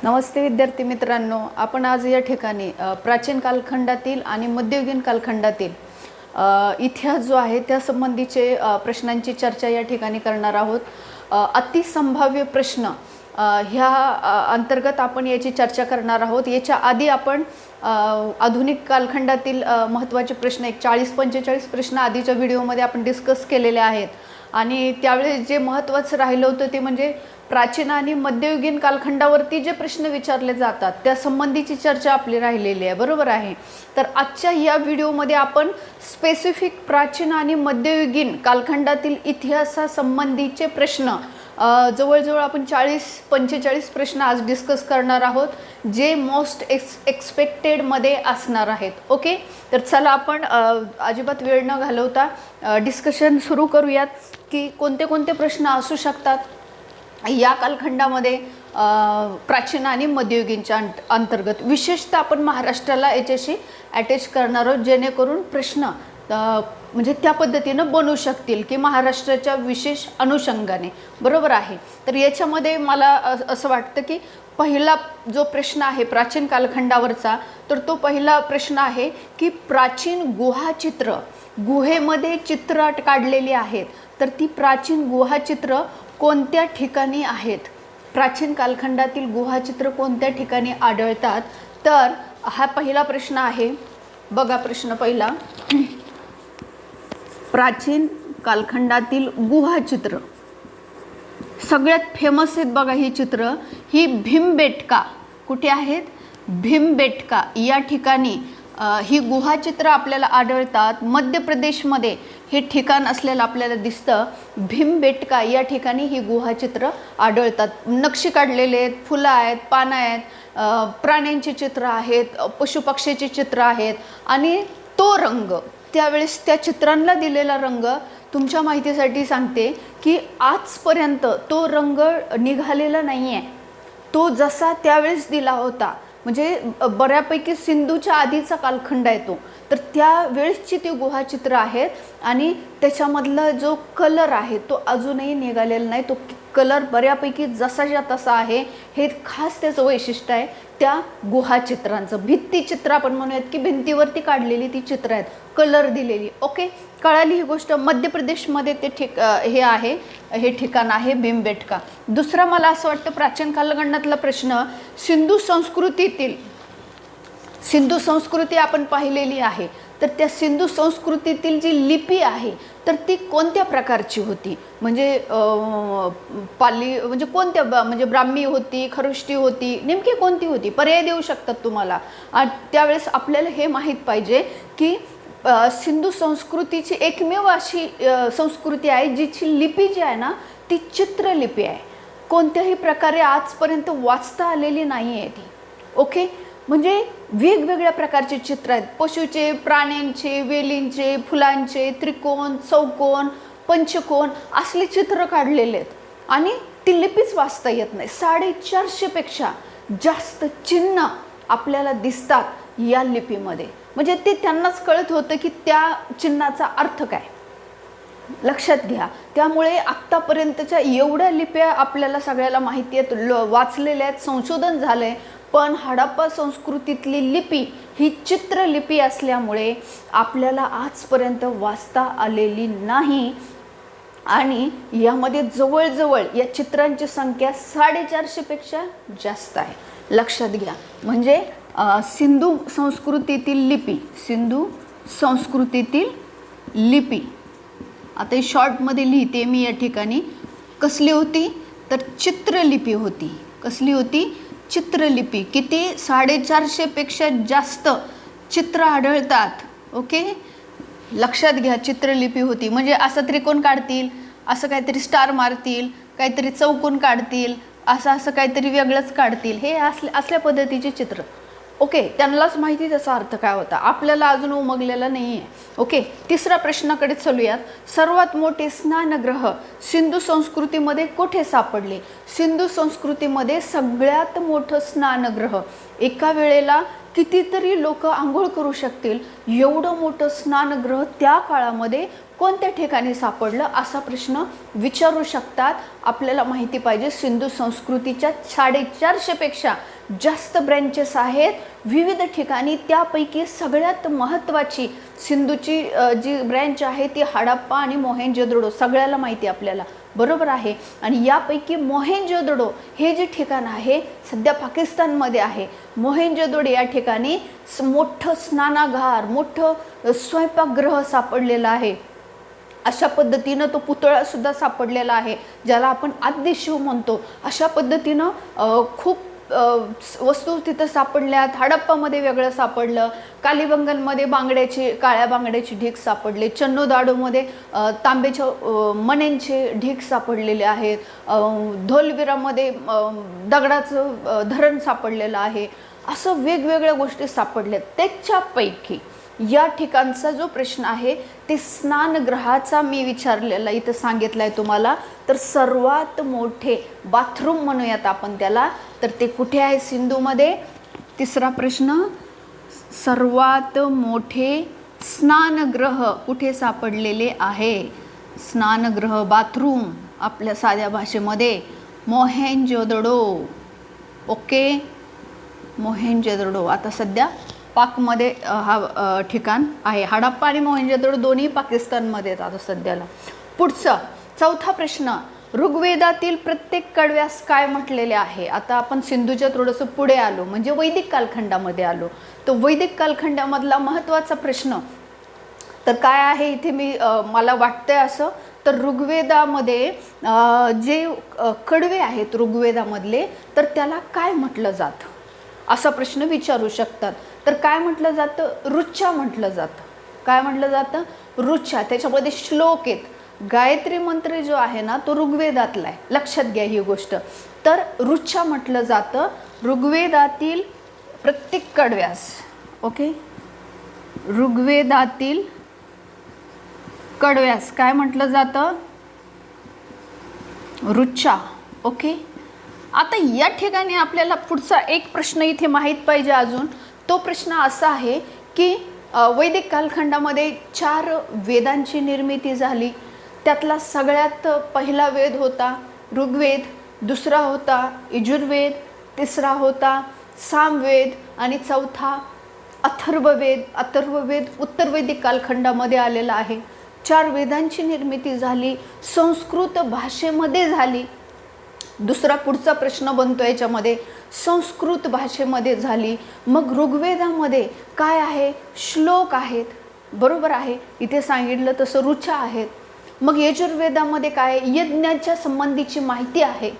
नमस्ते विद्यार्थी मित्रांनो, आपण आज या ठिकाणी प्राचीन कालखंडातील आणि मध्ययुगीन कालखंडातील इतिहास जो आहे त्या संबंधीचे प्रश्नांची चर्चा या ठिकाणी करणार आहोत। अतिसंभाव्य प्रश्न ह्या अंतर्गत आपण याची चर्चा करणार आहोत। याच्या आधी आपण आधुनिक कालखंडातील महत्त्वाचे प्रश्न एक 40-45 प्रश्न आधीच्या व्हिडिओमध्ये आपण डिस्कस केलेले आहेत आणि त्यावेळेस जे महत्त्वाचं राहिलं होतं ते म्हणजे प्राचीन आणि मध्ययुगीन कालखंडावरती जे प्रश्न विचारले जातात त्या संबंधीची चर्चा आपली राहिलेली आहे, बरोबर आहे। तर आजच्या या व्हिडिओमध्ये आपण स्पेसिफिक प्राचीन आणि मध्ययुगीन कालखंडातील इतिहासासंबंधीचे प्रश्न जवळजवळ आपण 40-45 प्रश्न आज डिस्कस करणार आहोत, जे मोस्ट एक्सपेक्टेडमध्ये असणार आहेत। ओके, तर चला आपण अजिबात वेळ न घालवता डिस्कशन सुरू करूयात की कोणते कोणते प्रश्न असू शकतात या कालखंडामध्ये प्राचीन आणि मध्ययुगीनच्या अंतर्गत। विशेषतः आपण महाराष्ट्राला याच्याशी अटॅच करणार आहोत, जेणेकरून प्रश्न म्हणजे त्या पद्धतीनं बनू शकतील की महाराष्ट्राच्या विशेष अनुषंगाने, बरोबर आहे। तर याच्यामध्ये मला असं वाटतं की पहिला जो प्रश्न आहे प्राचीन कालखंडावरचा, तर तो पहिला प्रश्न आहे की प्राचीन गुहाचित्र, गुहेमध्ये चित्र काढलेली आहेत, तर ती प्राचीन गुहाचित्र कोणत्या ठिकाणी आहेत? प्राचीन कालखंडातील गुहाचित्र कोणत्या ठिकाणी आढळतात? तर हा पहिला प्रश्न आहे। बघा प्रश्न पहिला, प्राचीन कालखंडातील गुहाचित्र सगळ्यात फेमस आहेत बघा ही चित्र, ही भीमबेटका कुठे आहेत? भीमबेटका या ठिकाणी ही गुहाचित्र आपल्याला आढळतात। मध्य प्रदेशमध्ये हे ठिकाण असलेलं आपल्याला दिसतं। भीमबेटका या ठिकाणी ही गुहाचित्र आढळतात। नक्षी काढलेले आहेत, फुलं आहेत, पानं आहेत, प्राण्यांची चित्र आहेत, पशुपक्ष्याची चित्र आहेत आणि तो रंग, त्यावेळेस त्या चित्रांना दिलेला रंग तुमच्या माहितीसाठी सांगते की आजपर्यंत तो रंग निघालेला नाही आहे, तो जसा त्यावेळेस दिला होता। म्हणजे बऱ्यापैकी सिंधूच्या आधीचा कालखंड आहे तो, तर त्यावेळेसची ती गुहाचित्र आहेत आणि त्याच्यामधला जो कलर आहे तो अजूनही निघालेला नाही। तो कलर बऱ्यापैकी जसाच्या तसा आहे, हे खास त्याचं वैशिष्ट्य आहे त्या गुहाचित्रांचं। भित्तिचित्र आपण म्हणूयात की भिंतीवरती काढलेली ती चित्र आहेत, कलर दिलेली। ओके, कळाली ही गोष्ट। मध्य प्रदेशमध्ये ते हे ठिकाण आहे भीमबेटका। दुसरा मला असं वाटतं प्राचीन कालखंडातला प्रश्न, सिंधू संस्कृती आपण पाहिलेली आहे, तर त्या सिंधू संस्कृतीतील जी लिपी आहे तर ती कोणत्या प्रकारची होती? म्हणजे पाली म्हणजे कोणत्या, म्हणजे ब्राह्मी होती, खरुष्टी होती, नेमकी कोणती होती? पर्याय देऊ शकतात तुम्हाला। त्यावेळेस आपल्याला हे माहीत पाहिजे की सिंधू संस्कृतीची एकमेव अशी संस्कृती आहे जिची लिपी जी आहे ना ती चित्रलिपी आहे, कोणत्याही प्रकारे आजपर्यंत वाचता आलेली नाही आहे ती। ओके, म्हणजे वेगवेगळ्या प्रकारचे चित्र आहेत, पशुचे, प्राण्यांचे, वेलींचे, फुलांचे, त्रिकोण, चौकोन, पंचकोन असले चित्र काढलेले आहेत आणि ती लिपीच वाचता येत नाही। 450 पेक्षा जास्त चिन्ह आपल्याला दिसतात या लिपीमध्ये, म्हणजे ते त्यांनाच कळत होतं की त्या चिन्हाचा अर्थ काय, लक्षात घ्या। त्यामुळे आत्तापर्यंतच्या एवढ्या लिप्या आपल्याला सगळ्याला माहिती आहेत, वाचलेल्या आहेत, संशोधन झालं आहे, पण हडप्पा संस्कृतीतली लिपी ही चित्रलिपी असल्यामुळे आपल्याला आजपर्यंत वाचता आलेली नाही आणि यामध्ये जवळजवळ या चित्रांची संख्या 450 पेक्षा जास्त आहे, लक्षात घ्या। म्हणजे सिंधू संस्कृतीतील लिपी आता शॉर्टमध्ये लिहिते मी या ठिकाणी, कसली होती? तर चित्रलिपी होती। कसली होती? चित्रलिपी। किती? 450 पेक्षा जास्त चित्र आढळतात। ओके, लक्षात घ्या, चित्रलिपी होती। म्हणजे असं त्रिकोण काढतील, असं काहीतरी स्टार मारतील, काहीतरी चौकोन काढतील, असं काहीतरी वेगळंच काढतील, हे असल्या पद्धतीचे चित्र। ओके, त्यांनाच माहिती त्याचा अर्थ काय होता, आपल्याला अजून उमगलेला नाही आहे। ओके, तिसरा प्रश्नाकडे चलूयात। सर्वात मोठे स्नानगृह सिंधू संस्कृतीमध्ये कुठे सापडले? सिंधू संस्कृतीमध्ये सगळ्यात मोठं स्नानगृह, एका वेळेला कितीतरी लोक आंघोळ करू शकतील एवढं मोठं स्नानगृह त्या काळामध्ये कोणत्या ठिकाणी सापडलं असा प्रश्न विचारू शकतात. आपल्याला माहिती पाहिजे सिंधू संस्कृतीच्या 450 पेक्षा जास्त ब्रँचेस आहेत विविध ठिकाणी. त्यापैकी सगळ्यात महत्त्वाची सिंधूची जी ब्रँच आहे ती हडप्पा आणि मोहेंजोदडो, सगळ्याला माहिती आपल्याला, बरोबर आहे. आणि यापैकी मोहेंजोदडो हे जे ठिकाण आहे सध्या पाकिस्तानमध्ये आहे. मोहेंजोदडो या ठिकाणी मोठं स्नानागार, मोठं स्वयंपाकगृह सापडलेलं आहे. अशा पद्धतीनं तो पुतळासुद्धा सापडलेला आहे ज्याला आपण आद्यशिव म्हणतो. अशा पद्धतीनं खूप वस्तू तिथं सापडल्यात. हडप्पामध्ये वेगळं सापडलं, कालीबंगनमध्ये काळ्या बांगड्याची ढीग सापडले, चन्नोदाडोमध्ये तांब्याच्या मण्यांचे ढीग सापडलेले आहेत, धोलविरामध्ये दगडाचं धरण सापडलेलं आहे. असं वेगवेगळ्या गोष्टी सापडल्यात. त्याच्यापैकी या ठिकाणचा जो प्रश्न आहे ते स्नानगृहाचा मी विचारलेला इथं सांगितलं आहे तुम्हाला. तर सर्वात मोठे बाथरूम म्हणूयात आपण त्याला, तर ते कुठे आहे सिंधूमध्ये? तिसरा प्रश्न, सर्वात मोठे स्नानगृह कुठे सापडलेले आहे? स्नानगृह, बाथरूम आपल्या साध्या भाषेमध्ये मोहेंजोदडो. ओके, मोहेंजोदडो. आता सध्या पाकमध्ये हा ठिकाण आहे. हडप्पा आणि मोहेंजोदडो दोन्ही पाकिस्तानमध्ये आहेत आता सध्याला. पुढचा चौथा प्रश्न, ऋग्वेदातील प्रत्येक कडव्यास काय म्हटलेले आहे? आता आपण सिंधूच्या थोडंसं पुढे आलो, म्हणजे वैदिक कालखंडामध्ये आलो. तो वैदिक कालखंडामधला महत्त्वाचा प्रश्न तर काय आहे इथे मला वाटतंय असं, तर ऋग्वेदामध्ये जे कडवे आहेत ऋग्वेदामधले, तर त्याला काय म्हटलं जातं असा प्रश्न विचारू शकतात. तर काय म्हटलं जातं? ऋचा म्हटलं जातं. काय म्हटलं जातं? ऋचा. त्याच्यामध्ये श्लोक आहेत. गायत्री मंत्र जो आहे ना तो ऋग्वेदातला आहे, लक्षात घ्या ही गोष्ट. तर ऋचा म्हटलं जातं ऋग्वेदातील प्रत्येक कडव्यास. ओके, ऋग्वेदातील कडव्यास काय म्हटलं जातं? ऋचा. ओके, आता या ठिकाणी आपल्याला पुढचा एक प्रश्न इथे माहीत पाहिजे अजून. तो प्रश्न असा आहे की वैदिक कालखंडामध्ये 4 वेदांची निर्मिती झाली. त्यातला सगळ्यात पहिला वेद होता ऋग्वेद, दुसरा होता यजुर्वेद, तिसरा होता सामवेद आणि चौथा अथर्ववेद. अथर्ववेद उत्तर वैदिक कालखंडामध्ये आलेला आहे. 4 वेदांची निर्मिती झाली, संस्कृत भाषेमध्ये झाली. दुसरा पुढचा प्रश्न बनतो याच्यामध्ये, संस्कृत भाषेमध्ये झाली. मग ऋग्वेदामध्ये काय आहे? श्लोक आहेत, बरोबर आहे, इथे सांगितलं तसं ऋचा आहेत. मग यजुर्वेदामध्ये काय आहे? यज्ञाच्या संबंधीची माहिती आहे.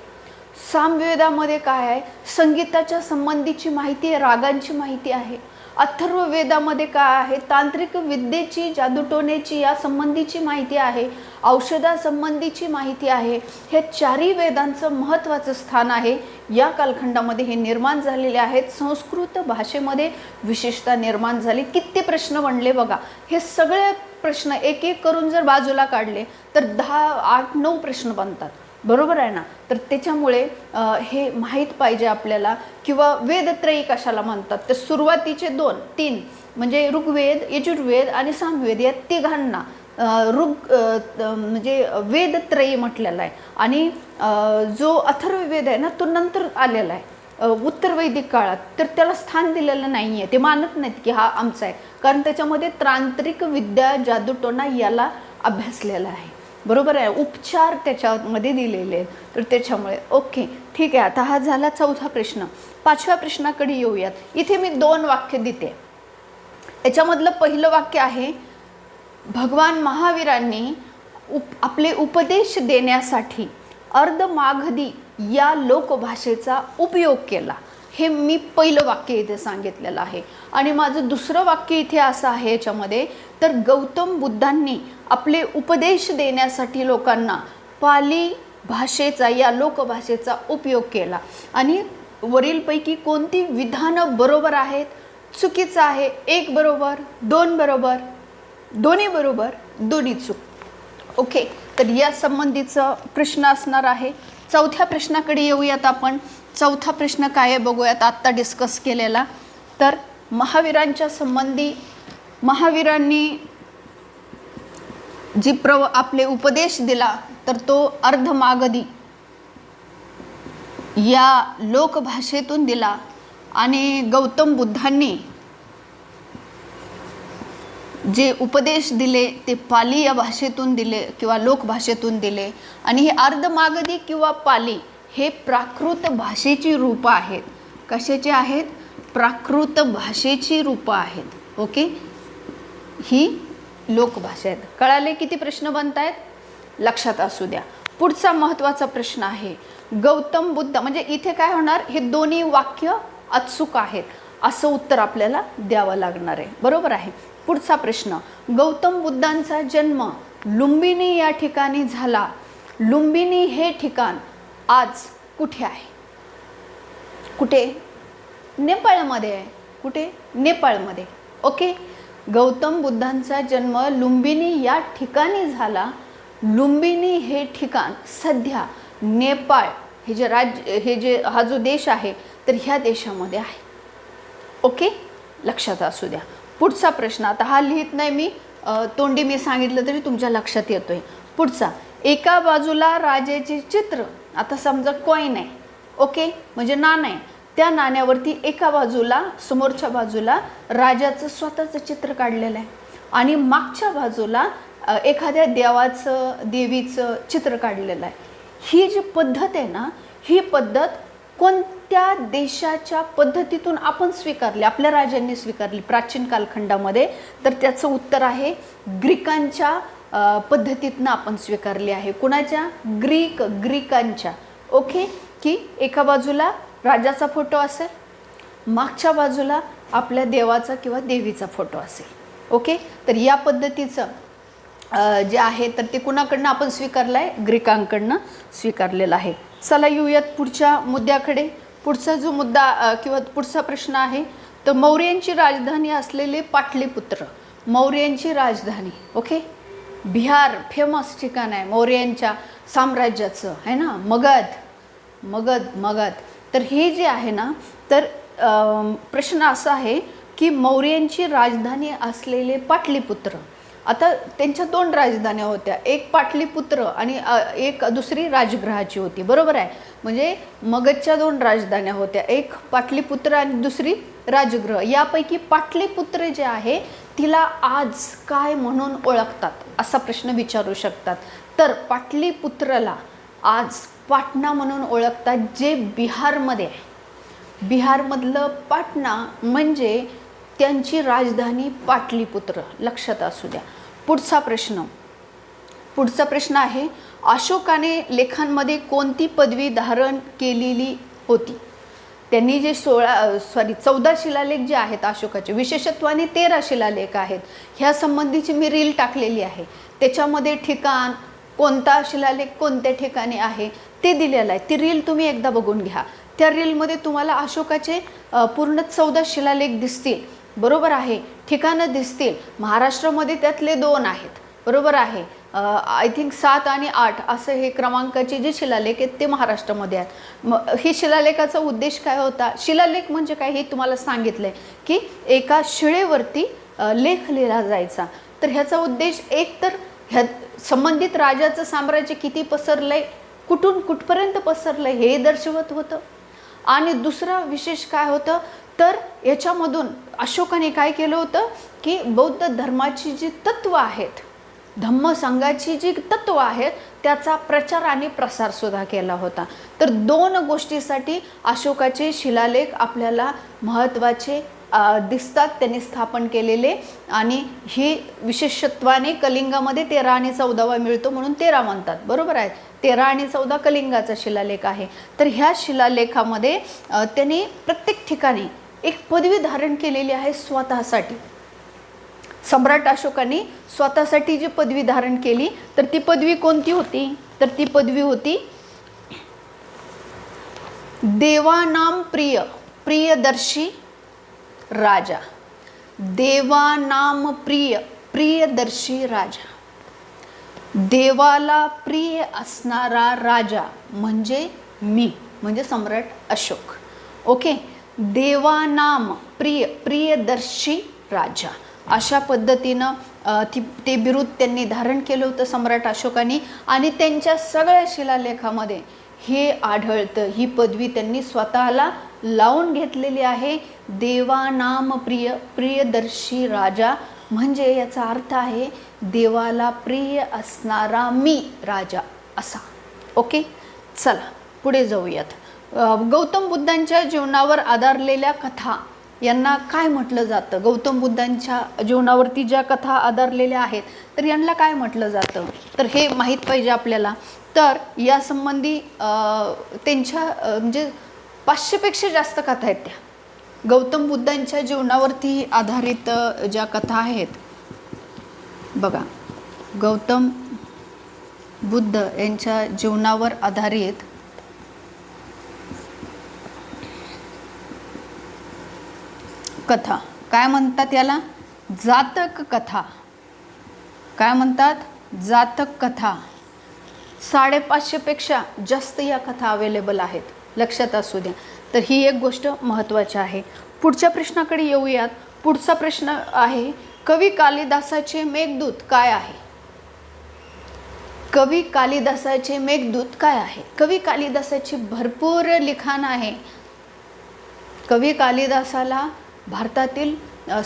सामवेदामध्ये काय आहे? संगीताच्या संबंधीची माहिती आहे, रागांची माहिती आहे. अथर्ववेदामध्ये काय आहे? तांत्रिक विद्येची, जादूटोण्याची या संबंधीची माहिती आहे, औषधासंबंधीची माहिती आहे. हे 4ही वेदांचं महत्त्वाचं स्थान आहे. या कालखंडामध्ये हे निर्माण झालेले आहेत. संस्कृत भाषेमध्ये विशेषतः निर्माण झाले. किती प्रश्न बनले बघा. हे सगळे प्रश्न एक एक करून जर बाजूला काढले तर 10, 8, 9 प्रश्न बनतात, बरोबर आहे ना. तर त्याच्यामुळे हे माहीत पाहिजे आपल्याला. किंवा वेदत्रयी कशाला म्हणतात? तर सुरुवातीचे 2, 3 म्हणजे ऋग्वेद, यजुर्वेद आणि सामवेद या तिघांना म्हणजे वेदत्रयी म्हटलेला आहे. आणि जो अथर्ववेद आहे ना तो नंतर आलेला आहे उत्तर वैदिक काळात, तर त्याला स्थान दिलेलं नाही आहे. ते मानत नाहीत की हा आमचा आहे, कारण त्याच्यामध्ये तांत्रिक विद्या, जादूटोणा याला अभ्यासलेला आहे, बरोबर आहे. उपचार त्याच्यामध्ये दिलेले आहेत. तर त्याच्यामुळे ओके, ठीक आहे. आता हा झाला चौथा प्रश्न. 5व्या प्रश्नाकडे येऊयात. इथे मी 2 वाक्य देते. याच्यामधलं पहिलं वाक्य आहे, भगवान महावीरांनी आपले उपदेश देण्यासाठी अर्धमागधी या लोकभाषेचा उपयोग केला. हे मी पहिलं वाक्य इथे सांगितलेलं आहे. आणि माझं दुसरं वाक्य इथे असं आहे याच्यामध्ये, तर गौतम बुद्धांनी आपले उपदेश देण्यासाठी लोकांना पाली भाषेचा, या लोकभाषेचा उपयोग केला. आणि वरीलपैकी कोणती विधानं बरोबर आहेत? चुकीचं आहे. 1 बरोबर, 2 बरोबर, दोन्ही बरोबर, दोन्ही चूक. ओके, तर या संबंधीचा प्रश्न असणार आहे. चौथ्या प्रश्नाकडे येऊयात आपण. चौथा प्रश्न काय आहे बघूयात, आत्ता डिस्कस केलेला. तर महावीरांच्या संबंधी, महावीरांनी जी आपले उपदेश दिला तर तो अर्धमागधी या लोकभाषेतून दिला आणि गौतम बुद्धांनी जे उपदेश दिले ते पाली या भाषेतून दिले किंवा लोकभाषेतून दिले आणि हे अर्धमागधी किंवा पाली हे प्राकृत भाषेची रूपं आहेत. कशाची आहेत? प्राकृत भाषेची रूपं आहेत. ओके, ही लोकभाषा आहेत. कळाले किती प्रश्न बनत आहेत? लक्षात असू द्या. पुढचा महत्त्वाचा प्रश्न आहे गौतम बुद्ध म्हणजे इथे काय होणार? हे दोन्ही वाक्य अचूक आहेत असं उत्तर आपल्याला द्यावं लागणार आहे. बरोबर आहे. पुढचा प्रश्न, गौतम बुद्धांचा जन्म लुंबिनी या ठिकाणी झाला. लुंबिनी हे ठिकाण आज कुठे आहे? कुठे? नेपाळमध्ये आहे. कुठे? नेपाळमध्ये. ओके, गौतम बुद्धांचा जन्म लुंबिनी या ठिकाणी झाला. लुंबिनी हे ठिकाण सध्या नेपाळ हे जे हा जो देश आहे तर ह्या देशामध्ये आहे. ओके, लक्षात असू द्या. पुढचा प्रश्न, आता हा लिहित नाही मी, तोंडी मी सांगितलं तरी तुमच्या लक्षात येतोय. पुढचा, एका बाजूला राजाचे चित्र. आता समजा कॉईन आहे. ओके, म्हणजे नाणं आहे. त्या नाण्यावरती एका बाजूला समोरच्या बाजूला राजाचं स्वतःचं चित्र काढलेलं आहे आणि मागच्या बाजूला एखाद्या देवाचं देवीचं चित्र काढलेलं आहे. ही जी पद्धत आहे ना, ही पद्धत कोणत्या देशाच्या पद्धतीतून आपण स्वीकारली, आपल्या राजांनी स्वीकारली प्राचीन कालखंडामध्ये? तर त्याचं उत्तर आहे ग्रीकांच्या पद्धतीतनं आपण स्वीकारली आहे. कुणाच्या? ग्रीकांच्या. ओके, की एका बाजूला राजाचा फोटो असेल, मागच्या बाजूला आपल्या देवाचा किंवा देवीचा फोटो असेल. ओके, तर या पद्धतीचं जे आहे तर ते कुणाकडनं आपण स्वीकारलं आहे? ग्रीकांकडनं स्वीकारलेलं आहे. चला येऊयात पुढच्या मुद्द्याकडे. पुढचा जो मुद्दा किंवा पुढचा प्रश्न आहे तर मौर्यांची राजधानी असलेले पाटलीपुत्र. मौर्यांची राजधानी. ओके, बिहार फेमस ठिकाण आहे मौर्यांच्या साम्राज्याचं, आहे ना, मगध. तर हे जे आहे ना, तर प्रश्न असा आहे की मौर्यांची राजधानी असलेले पाटलीपुत्र. आता त्यांच्या दोन राजधान्या होत्या, एक पाटलीपुत्र आणि एक दुसरी राजगृहाची होती. बरोबर आहे. म्हणजे मगधच्या दोन राजधान्या होत्या, एक पाटलीपुत्र आणि दुसरी राजगृह. यापैकी पाटलीपुत्र जे आहे तिला आज काय म्हणून ओळखतात असा प्रश्न विचारू शकतात. तर पाटलीपुत्रला आज पाटणा म्हणून ओळखतात, जे बिहारमध्ये आहे. बिहारमधलं पाटणा म्हणजे त्यांची राजधानी पाटलीपुत्र. लक्षात असू द्या. पुढचा प्रश्न आहे अशोकाने लेखांमध्ये कोणती पदवी धारण केलेली होती? त्यांनी जे 14 शिलालेख जे आहेत अशोकाचे, विशेषत्वाने 13 शिलालेख आहेत. ह्या संबंधीची मी रील टाकलेली आहे. त्याच्यामध्ये ठिकाण, कोणता शिलालेख कोणत्या ठिकाणी आहे ते दिलेलं आहे. ती रील तुम्ही एकदा बघून घ्या. त्या रीलमध्ये तुम्हाला अशोकाचे पूर्ण 14 शिलालेख दिसतील. बरोबर आहे. ठिकाणं दिसतील. महाराष्ट्रामध्ये त्यातले 2 आहेत. बरोबर आहे. आय थिंक 7 आणि 8 असं हे क्रमांकाचे जे शिलालेख आहेत ते महाराष्ट्रामध्ये आहेत. ही शिलालेखाचा उद्देश काय होता? शिलालेख म्हणजे काय हे तुम्हाला सांगितलं आहे की एका शिळेवरती लेख लिहिला जायचा. तर ह्याचा उद्देश एक तर ह्या संबंधित राजाचं साम्राज्य किती पसरलं आहे, कुठून कुठपर्यंत पसरलं आहे हे दर्शवत होतं. आणि दुसरा विशेष काय होतं तर याच्यामधून अशोकाने काय केलं होतं की बौद्ध धर्माची जी तत्त्व आहेत, धम्मसंघाची जी तत्त्व आहेत त्याचा प्रचार आणि प्रसार सुद्धा केला होता. तर 2 गोष्टीसाठी अशोकाचे शिलालेख आपल्याला महत्त्वाचे दिसतात त्यांनी स्थापन केलेले. आणि ही विशेषत्वाने कलिंगामध्ये 13 आणि 14 मिळतो म्हणून 13 म्हणतात. बरोबर आहे. 13 आणि 14 कलिंगाचा शिलालेख आहे. तर ह्या शिलालेखामध्ये त्यांनी प्रत्येक ठिकाणी एक पदवी धारण केलेली आहे स्वतःसाठी. सम्राट अशोकाने स्वतःसाठी जी पदवी धारण केली तर ती पदवी कोणती होती? तर ती पदवी होती देवानाम प्रियदर्शी राजा. देवानाम प्रियदर्शी राजा. देवाला प्रिय असणारा राजा म्हणजे मी, म्हणजे सम्राट अशोक. ओके. देवानाम प्रियदर्शी राजा. अशा पद्धतीनं ते बिरुद त्यांनी धारण केलं होतं सम्राट अशोकाने आणि त्यांच्या सगळ्या शिलालेखामध्ये हे आढळतं. ही पदवी त्यांनी स्वतःला लावून घेतलेली आहे. देवानाम प्रियदर्शी राजा, म्हणजे याचा अर्थ आहे देवाला प्रिय असणारा मी राजा असा. ओके, चला पुढे जाऊयात. गौतम बुद्धांच्या जीवनावर आधारलेल्या कथा यांना काय म्हटलं जातं? गौतम बुद्धांच्या जीवनावरती ज्या कथा आधारलेल्या आहेत तर यांना काय म्हटलं जातं? तर हे माहीत पाहिजे आपल्याला. तर यासंबंधी त्यांच्या म्हणजे 500पेक्षा जास्त कथा आहेत त्या गौतम बुद्धांच्या जीवनावरती आधारित ज्या कथा आहेत. बघा, गौतम बुद्ध यांच्या जीवनावर आधारित कथा काय म्हणतात? याला जातक कथा. काय म्हणतात? जातक कथा. 550पेक्षा जास्त या कथा अवेलेबल आहेत, लक्षात असू द्या. तर ही एक गोष्ट महत्त्वाची आहे. पुढच्या प्रश्नाकडे येऊयात. पुढचा प्रश्न आहे, कवी कालिदासाचे मेघदूत काय आहे? कवी कालिदासाचे मेघदूत काय आहे? कवी कालिदासाची भरपूर लिखाण आहे. कवी कालिदासाला भारतातील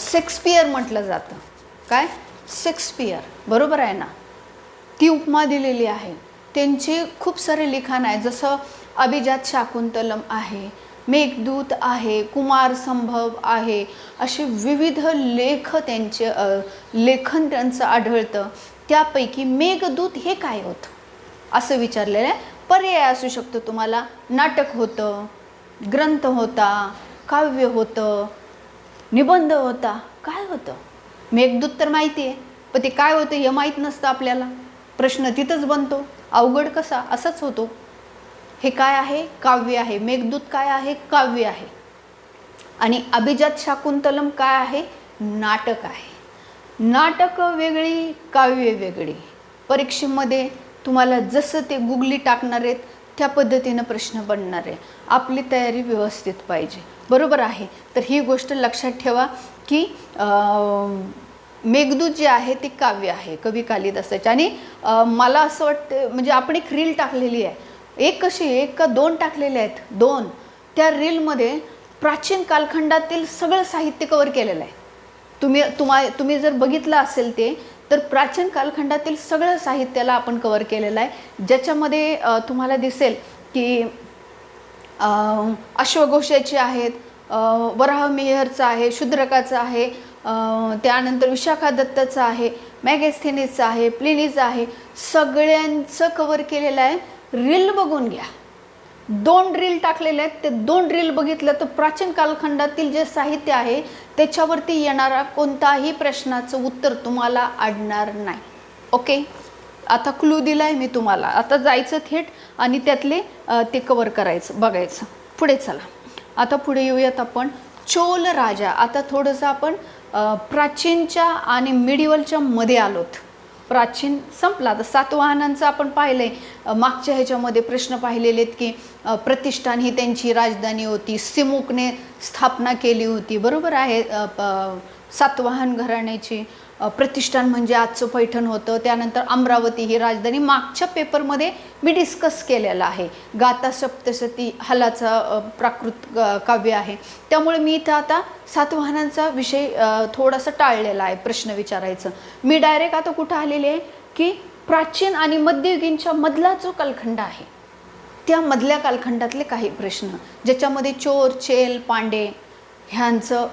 शेक्सपियर म्हटलं जातं. काय? शेक्सपियर, बरोबर आहे ना? ती उपमा दिलेली आहे. त्यांचे खूप सारे लिखाण आहे, जसं अभिजात शाकुंतलम आहे, मेघदूत आहे, कुमार संभव आहे. असे विविध लेखन त्यांचं आढळतं. त्यापैकी मेघदूत हे काय होतं असं विचारलेलं आहे. पर्याय असू शकतो तुम्हाला. नाटक होतं, ग्रंथ होता, काव्य होतं, निबंध होता, काय होतं? मेघदूत तर माहिती आहे, पण ते काय होतं हे माहीत नसतं आपल्याला. प्रश्न तिथंच बनतो. अवघड कसा? असाच होतो. हे काय आहे? काव्य आहे. मेघदूत काय आहे? काव्य आहे. आणि अभिजात शाकुंतलम काय आहे? नाटक आहे. नाटक वेगळी, काव्य वेगळी. परीक्षेमध्ये तुम्हाला जसं ते गुगली टाकणार आहेत त्या पद्धतीनं प्रश्न बनणार आहे. आपली तयारी व्यवस्थित पाहिजे, बरोबर आहे. तर ही गोष्ट लक्षात ठेवा की मेघदूत जे आहे ते काव्य आहे कवी कालिदासाचे. आणि मला असं वाटतं, म्हणजे आपण एक रील टाकलेली आहे, एक कशी, एक का दोन टाकलेले आहेत, 2. त्या रीलमध्ये प्राचीन कालखंडातील सगळं साहित्य कवर केलेलं आहे. तुम्ही जर बघितलं असेल ते, तर प्राचीन कालखंडातील सगळं साहित्याला आपण कवर केलेलं आहे. ज्याच्यामध्ये तुम्हाला दिसेल की अश्वघोषाचे आहेत, वराहमिहिरचं आहे, शूद्रकाचं आहे, त्यानंतर विशाखा दत्ताचं आहे, मॅगेस्थेनीचं आहे, प्लिनीचं आहे. सगळ्यांचं कवर केलेलं आहे. रील बघून घ्या. 2 रील टाकलेले आहेत. ते 2 रील बघितलं तर प्राचीन कालखंडातील जे साहित्य आहे त्याच्यावरती येणारा कोणताही प्रश्नाचं उत्तर तुम्हाला अडणार नाही. ओके, आता क्लू दिलाय मी तुम्हाला. आता जायचं थेट आणि त्यातले ते कवर करायचं, बघायचं. पुढे चला. आता पुढे येऊयात आपण चोल राजा. आता थोडंसं आपण प्राचीनच्या आणि मिडिवलच्या मध्ये आलोत. प्राचीन संपला, तर सातवाहनांचं आपण पाहिलंय. मागच्या ह्याच्यामध्ये प्रश्न पाहिलेले आहेत की प्रतिष्ठान ही त्यांची राजधानी होती, सिमुकने स्थापना केली होती, बरोबर आहे. सातवाहन घराण्याची प्रतिष्ठान म्हणजे आजचं पैठण होतं. त्यानंतर अमरावती ही राजधानी मागच्या पेपरमध्ये मी डिस्कस केलेलं आहे. गाथा सप्तशती हलाचा प्राकृत काव्य आहे. त्यामुळे मी इथं आता सातवाहनांचा विषय थोडासा टाळलेला आहे प्रश्न विचारायचं. मी डायरेक्ट आता कुठं आलेले आहे की प्राचीन आणि मध्ययुगीनच्या मधला जो कालखंड आहे त्या मधल्या कालखंडातले काही प्रश्न, ज्याच्यामध्ये चोर, चेल, पांडे ह्यांचं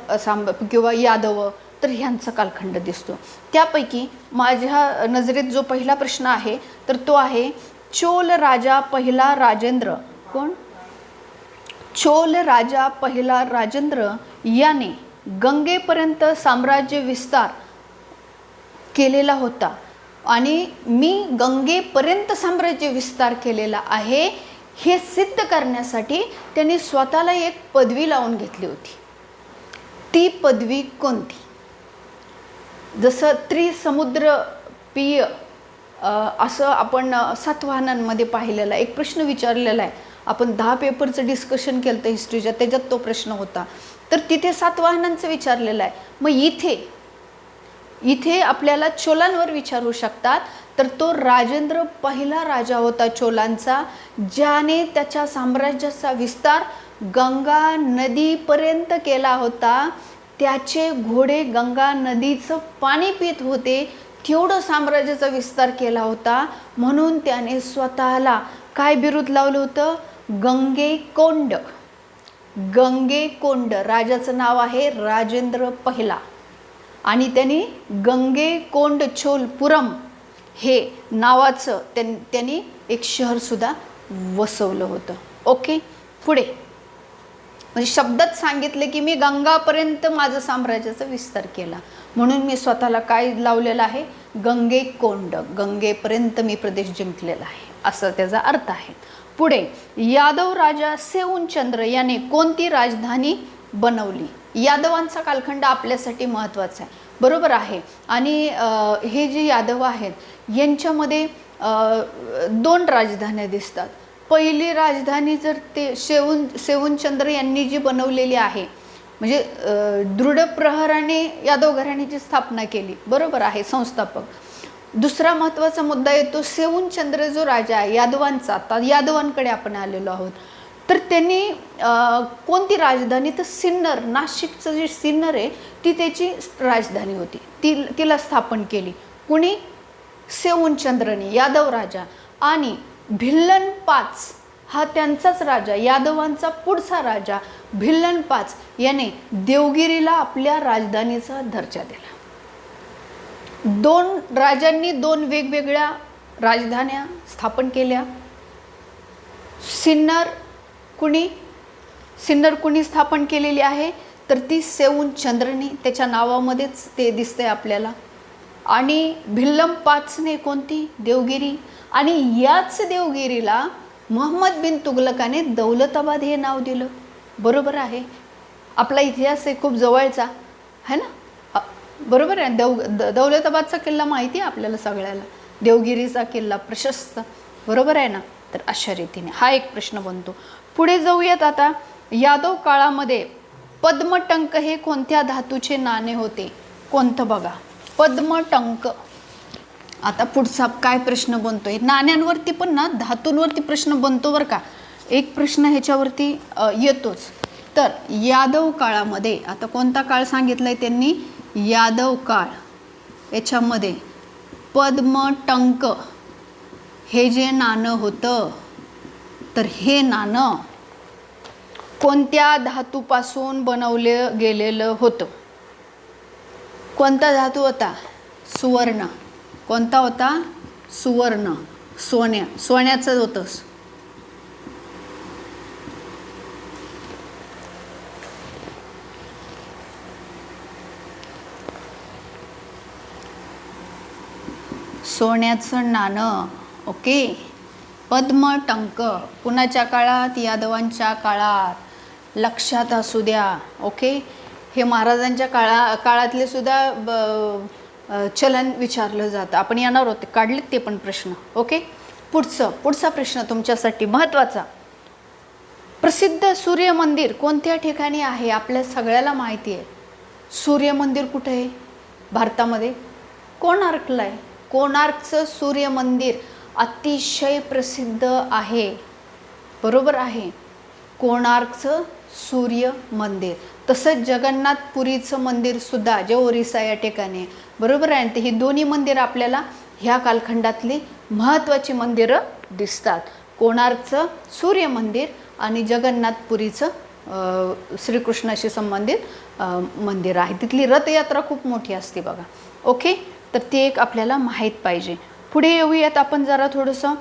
किंवा यादव, तर ह्यांचा कालखंड दिसतो. त्यापैकी माझ्या नजरेत जो पहिला प्रश्न आहे तर तो आहे चोल राजा पहिला राजेंद्र. कोण? चोल राजा पहिला राजेंद्र याने गंगेपर्यंत साम्राज्य विस्तार केलेला होता. आणि मी गंगेपर्यंत साम्राज्य विस्तार केलेला आहे हे सिद्ध करण्यासाठी त्यांनी स्वतःला एक पदवी लावून घेतली होती. ती पदवी कोणती? जसं त्रिसमुद्रपीय असं आपण सातवाहनांमध्ये पाहिलेलं आहे. एक प्रश्न विचारलेला आहे. आपण 10 पेपरचं डिस्कशन केलं होतं हिस्ट्रीच्या, त्याच्यात तो प्रश्न होता. तर तिथे सातवाहनांचं विचारलेलं आहे. मग इथे इथे आपल्याला चोलांवर विचारू शकतात, तर तो राजेंद्र पहिला राजा होता चोलांचा, ज्याने त्याच्या साम्राज्याचा विस्तार गंगा नदीपर्यंत केला होता. त्याचे घोडे गंगा नदीचं पाणी पित होते, तेवढं साम्राज्याचा विस्तार केला होता. म्हणून त्याने स्वतःला काय बिरुद लावलं होतं? गंगेकोंड. गंगेकोंड राजाचं नाव आहे राजेंद्र पहिला, आणि त्यांनी गंगेकोंड चोलपुरम हे नावाचं त्यांनी एक शहरसुद्धा वसवलं होतं. ओके, पुढे म्हणजे शब्दात सांगितले की मी गंगापर्यंत माझं साम्राज्याचा विस्तार केला, म्हणून मी स्वतःला काय लावलेलं आहे? गंगेकोंड. गंगेपर्यंत मी प्रदेश जिंकलेला आहे, असं त्याचा अर्थ आहे. पुढे, यादव राजा सेऊणचंद्र याने कोणती राजधानी बनवली? यादवांचा कालखंड आपल्यासाठी महत्त्वाचा आहे, बरोबर आहे. आणि हे जे यादव आहेत यांच्यामध्ये 2 राजधान्या दिसतात. पहिली राजधानी जर ते सेऊणचंद्र यांनी जी बनवलेली आहे, म्हणजे दृढप्रहराने यादव घराण्याची स्थापना केली, बरोबर आहे, संस्थापक. दुसरा महत्त्वाचा मुद्दा येतो, सेऊणचंद्र जो राजा आहे यादवांचा, आता यादवांकडे आपण आलेलो आहोत, तर त्यांनी कोणती राजधानी? तर सिन्नर, नाशिकचं जे सिन्नर आहे ती त्याची राजधानी होती, तिला स्थापन केली. कुणी? सेऊणचंद्रने, यादव राजा. आणि भिल्लन पाच हा त्यांचाच राजा, यादवांचा पुढचा राजा भिल्लन पाच याने देवगिरीला आपल्या राजधानीचा दर्जा दिला. 2 राजांनी 2 वेगवेगळ्या राजधान्या स्थापन केल्या. सिन्नर कुणी स्थापन केलेली आहे? तर ती सेऊणचंद्रने, त्याच्या नावामध्येच ते दिसतंय आपल्याला. आणि भिल्लम पाचने कोणती? देवगिरी. आणि याच देवगिरीला मोहम्मद बिन तुगलकाने दौलताबाद हे नाव दिलं, बरोबर आहे. आपला इतिहास आहे खूप जवळचा है ना, बरोबर आहे. दौलताबादचा किल्ला माहिती आहे आपल्याला सगळ्याला, देवगिरीचा किल्ला प्रशस्त, बरोबर आहे ना. तर अशा रीतीने हा एक प्रश्न बनतो. पुढे जाऊयात आता. यादव काळामध्ये पद्मटंक हे कोणत्या धातूचे नाणे होते? कोणतं बघा? पद्मटंक. आता पुढचा काय प्रश्न बनतोय? नाण्यांवरती पण ना धातूंवरती प्रश्न बनतो बरं का, एक प्रश्न ह्याच्यावरती येतोच. तर यादव काळामध्ये, आता कोणता काळ सांगितलाय त्यांनी? यादव काळ. याच्यामध्ये पद्मटंक हे जे नाणं होतं, तर हे नाणं कोणत्या धातूपासून बनवलं गेलेलं होतं? कोणता धातू होता? सुवर्ण. कोणता होता? सुवर्ण. सोन्याचं होतं. सोन्याचं नाणं. ओके, पद्मटंक कुणाच्या काळात? यादवांच्या काळात. लक्षात असू द्या. ओके, हे महाराजांच्या काळातले सुद्धा चलन विचारलं जातं. आपण येणार होते, काढलेत ते पण प्रश्न. ओके, पुढचा प्रश्न तुमच्यासाठी महत्त्वाचा. प्रसिद्ध सूर्य मंदिर कोणत्या ठिकाणी आहे? आपल्या सगळ्याला माहिती आहे. सूर्य मंदिर कुठे आहे भारतामध्ये? कोणार्कला आहे. कोणार्कचं सूर्य मंदिर अतिशय प्रसिद्ध आहे, बरोबर आहे. कोणार्कचं सूर्य मंदिर. तसंच जगन्नाथपुरीचं मंदिर सुद्धा, जे ओरिसा या ठिकाणी, बरोबर आहे. ते ही दोन्ही मंदिर आपल्याला ह्या कालखंडातली महत्त्वाची मंदिरं दिसतात. कोणार्कचं सूर्य मंदिर आणि जगन्नाथपुरीचं श्रीकृष्णाशी संबंधित मंदिर आहे. तिथली रथयात्रा खूप मोठी असते बघा. ओके, तर ते एक आपल्याला माहीत पाहिजे. पुढे येऊयात आपण जरा थोडंसं.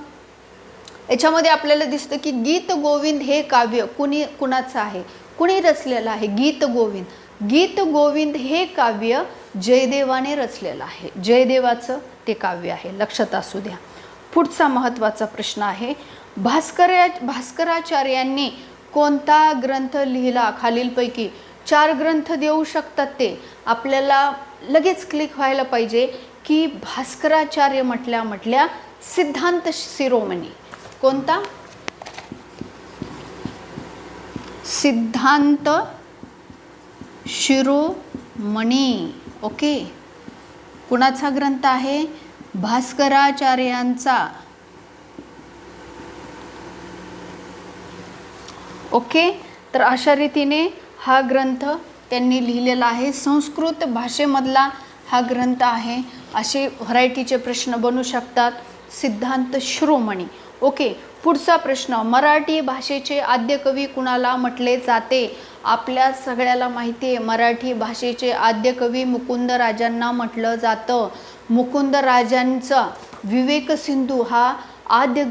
याच्यामध्ये आपल्याला दिसतं की गीत गोविंद हे काव्य कुणाचं आहे? कुणी रचलेलं आहे? गीत गोविंद. गीत गोविंद हे काव्य जयदेवाने रचलेलं आहे. जयदेवाचं ते काव्य आहे, लक्षात असू द्या. पुढचा महत्त्वाचा प्रश्न आहे. भास्कराचार्यांनी कोणता ग्रंथ लिहिला? खालीलपैकी 4 ग्रंथ देऊ शकतात ते. आपल्याला लगेच क्लिक व्हायला पाहिजे की भास्कराचार्य म्हटल्या सिद्धांत शिरोमणी. कोणता? सिद्धांत शिरोमणी. ओके, कुणाचा ग्रंथ आहे? भास्कराचार्यांचा. ओके, तर अशा रीतीने हा ग्रंथ त्यांनी लिहिलेला आहे. संस्कृत भाषेमधला हा ग्रंथ आहे. असे व्हरायटीचे प्रश्न बनू शकतात. सिद्धांत शिरोमणी. ओके, पुढचा प्रश्न, मराठी भाषेचे आद्यकवी कुणाला म्हटले जाते? आपल्या सगळ्याला माहिती आहे मराठी भाषेचे आद्यकवी मुकुंदराजांना म्हटलं जातं. मुकुंदराजांचा विवेक सिंधू हा आद्य